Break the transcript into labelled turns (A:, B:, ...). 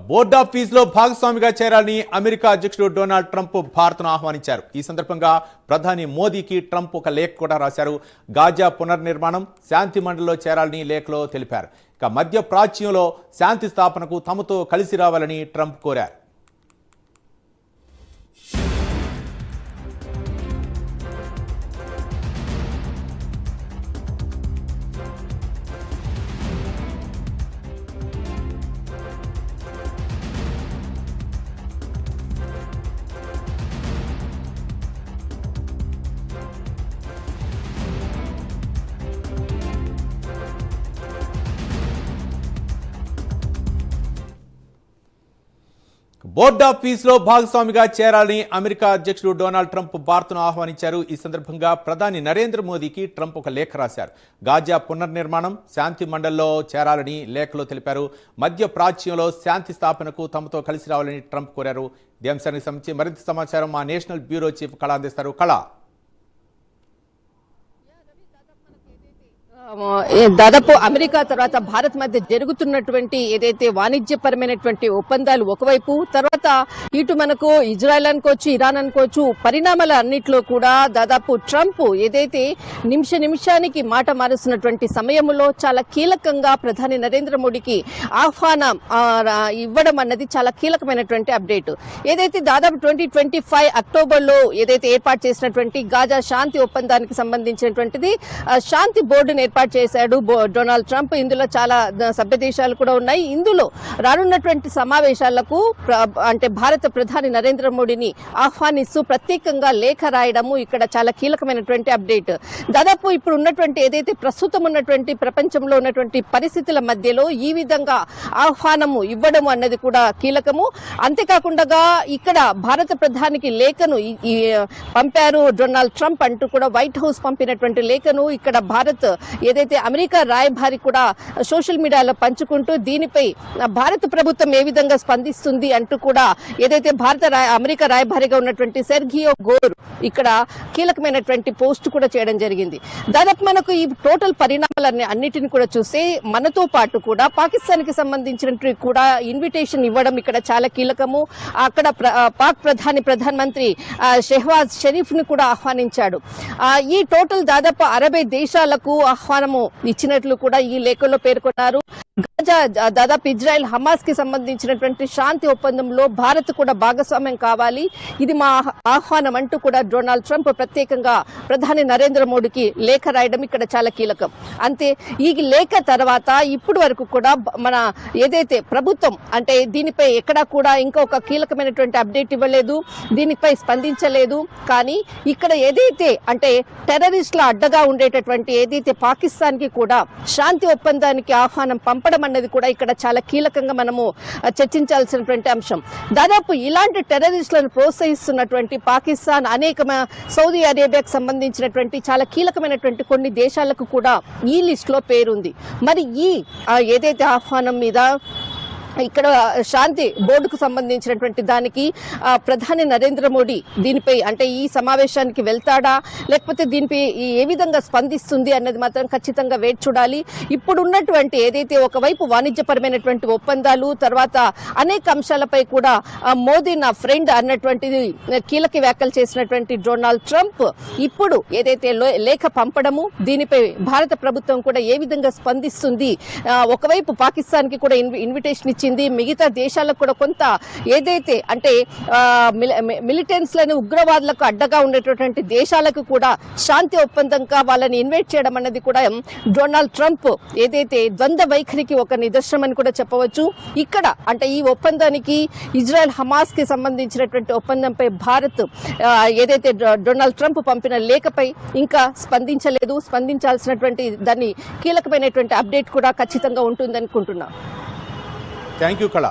A: Board of piece లో భాగస్వామిగా చేరాలని అమెరికా అధ్యక్షుడు డొనాల్డ్ ట్రంప్ భారత్ను ఆహ్వానించారు. ఈ సందర్భంగా ప్రధాని మోదీకి ట్రంప్ ఒక లేఖ కూడా రాశారు. గాజా పునర్నిర్మాణం, శాంతి మండలిలో చేరాలని లేఖలో తెలిపారు. మధ్య ప్రాచ్యంలో శాంతి స్థాపనకు తమతో కలిసి రావాలని ట్రంప్ కోరారు. బోర్డ్ ఆఫ్ పీస్ లో భాగస్వామిగా చేరాలని అమెరికా అధ్యక్షుడు డొనాల్డ్ ట్రంప్ భారత్ను ఆహ్వానించారు. ఈ సందర్భంగా ప్రధాని నరేంద్ర మోదీకి ట్రంప్ ఒక లేఖ రాశారు. గాజా పునర్నిర్మాణం, శాంతి మండలిలో చేరాలని లేఖలో తెలిపారు. మధ్య ప్రాచ్యంలో శాంతి స్థాపనకు తమతో కలిసి రావాలని ట్రంప్ కోరారు. ఈ అంశానికి సంబంధించి మరింత సమాచారం మా నేషనల్ బ్యూరో చీఫ్ కళ అందిస్తారు. కళ,
B: దాదాపు అమెరికా తర్వాత భారత్ మధ్య జరుగుతున్నటువంటి ఏదైతే వాణిజ్యపరమైనటువంటి ఒప్పందాలు ఒకవైపు, తర్వాత ఇటు మనకు ఇజ్రాయెల్ అనుకోవచ్చు, ఇరాన్ అనుకోవచ్చు, పరిణామాల అన్నింటిలో కూడా దాదాపు ట్రంప్ ఏదైతే నిమిషానికి మాట మారుస్తున్నటువంటి సమయంలో చాలా కీలకంగా ప్రధాని నరేంద్ర మోడీకి ఆహ్వానం ఇవ్వడం అన్నది చాలా కీలకమైనటువంటి అప్డేట్. ఏదైతే దాదాపు 2025 అక్టోబర్లో ఏదైతే ఏర్పాటు చేసినటువంటి గాజా శాంతి ఒప్పందానికి సంబంధించినటువంటిది శాంతి బోర్డును ఏర్పాటు చేశాడు డొనాల్డ్ ట్రంప్. ఇందులో చాలా సభ్య దేశాలు కూడా ఉన్నాయి. ఇందులో రానున్నటువంటి సమావేశాలకు అంటే భారత ప్రధాని నరేంద్ర మోడీని ఆహ్వానిస్తూ ప్రత్యేకంగా లేఖ రాయడము ఇక్కడ చాలా కీలకమైనటువంటి అప్డేట్. దాదాపు ఇప్పుడు ఉన్నటువంటి ఏదైతే ప్రస్తుతం ఉన్నటువంటి ప్రపంచంలో ఉన్నటువంటి పరిస్థితుల మధ్యలో ఈ విధంగా ఆహ్వానము ఇవ్వడము అన్నది కూడా కీలకము. అంతేకాకుండా ఇక్కడ భారత ప్రధానికి లేఖను పంపారు డొనాల్డ్ ట్రంప్ అంటూ కూడా వైట్ హౌస్ పంపినటువంటి లేఖను ఇక్కడ భారత్ ఏదైతే అమెరికా రాయబారి కూడా సోషల్ మీడియాలో పంచుకుంటూ దీనిపై భారత ప్రభుత్వం ఏ విధంగా స్పందిస్తుంది అంటూ కూడా ఏదైతే అమెరికా రాయబారిగా ఉన్నటువంటి సెర్గియో గోర్ ఇక్కడ కీలకమైనటువంటి పోస్ట్ కూడా చేయడం జరిగింది. దాదాపు మనకు ఈ టోటల్ పరిణామాలన్నీ అన్నిటిని కూడా చూస్తే మనతో పాటు కూడా పాకిస్తాన్ కి సంబంధించినటువంటి కూడా ఇన్విటేషన్ ఇవ్వడం ఇక్కడ చాలా కీలకము. అక్కడ పాక్ ప్రధానమంత్రి షెహ్బాజ్ షరీఫ్ ని కూడా ఆహ్వానించాడు. ఈ టోటల్ దాదాపు 60 దేశాలకు ఆహ్వానము ఇచ్చినట్లు కూడా ఈ లేఖలో పేర్కొన్నారు. గాజా దాదాపు ఇజ్రాయెల్ హమాస్ కి సంబంధించినటువంటి శాంతి ఒప్పందంలో భారత్ కూడా భాగస్వామ్యం కావాలి, ఇది మా ఆహ్వానం అంటూ కూడా డొనాల్డ్ ట్రంప్ ప్రత్యేకంగా ప్రధాని నరేంద్ర మోడీకి లేఖ రాయడం ఇక్కడ చాలా కీలకం. అంతే, ఈ లేఖ తర్వాత ఇప్పుడు వరకు కూడా మన ఏదైతే ప్రభుత్వం అంటే దీనిపై ఎక్కడా కూడా ఇంకొక కీలకమైనటువంటి అప్డేట్ ఇవ్వలేదు, దీనిపై స్పందించలేదు. కానీ ఇక్కడ ఏదైతే అంటే టెర్రరిస్టుల అడ్డగా ఉండేటటువంటి ఏదైతే పాకిస్తాన్ కి కూడా శాంతి ఒప్పందానికి ఆహ్వానం పంపడం అన్నది కూడా ఇక్కడ చాలా కీలకంగా మనము చర్చించాల్సినటువంటి అంశం. దాదాపు ఇలాంటి టెర్రరిస్టులను ప్రోత్సహిస్తున్నటువంటి పాకిస్తాన్ అనేక సౌదీ అరేబియాకు సంబంధించినటువంటి చాలా కీలకమైనటువంటి కొన్ని దేశాలకు కూడా ఈ లిస్ట్ లో పేరుంది. మరి ఈ ఏదైతే ఆహ్వానం మీద ఇక్కడ శాంతి బోర్డుకు సంబంధించినటువంటి దానికి ప్రధాని నరేంద్ర మోడీ దీనిపై అంటే ఈ సమావేశానికి వెళ్తాడా, లేకపోతే దీనిపై ఏ విధంగా స్పందిస్తుంది అన్నది మాత్రం ఖచ్చితంగా వేచి చూడాలి. ఇప్పుడు ఉన్నటువంటి ఏదైతే ఒకవైపు వాణిజ్యపరమైనటువంటి ఒప్పందాలు, తర్వాత అనేక అంశాలపై కూడా మోదీ నా ఫ్రెండ్ అన్నటువంటిది కీలక వ్యాఖ్యలు చేసినటువంటి డొనాల్డ్ ట్రంప్ ఇప్పుడు ఏదైతే లేఖ పంపడము, దీనిపై భారత ప్రభుత్వం కూడా ఏ విధంగా స్పందిస్తుంది, ఒకవైపు పాకిస్తాన్ కి కూడా ఇన్విటేషన్ ఇచ్చింది, మిగతా దేశాలకు కూడా కొంత ఏదైతే అంటే మిలిటెంట్స్లను ఉగ్రవాదులకు అడ్డగా ఉండేటటువంటి దేశాలకు కూడా శాంతి ఒప్పందంగా వాళ్ళని ఇన్వైట్ చేయడం అన్నది కూడా డొనాల్డ్ ట్రంప్ ఏదైతే ద్వంద్వ వైఖరికి ఒక నిదర్శనం అని కూడా చెప్పవచ్చు. ఇక్కడ అంటే ఈ ఒప్పందానికి ఇజ్రాయెల్ హమాస్ కి సంబంధించినటువంటి ఒప్పందంపై భారత్ ఏదైతే డొనాల్డ్ ట్రంప్ పంపిన లేఖపై ఇంకా స్పందించలేదు. స్పందించాల్సినటువంటి దాన్ని కీలకమైనటువంటి అప్డేట్ కూడా ఖచ్చితంగా ఉంటుంది అనుకుంటున్నా.
A: థ్యాంక్ యూ కళ.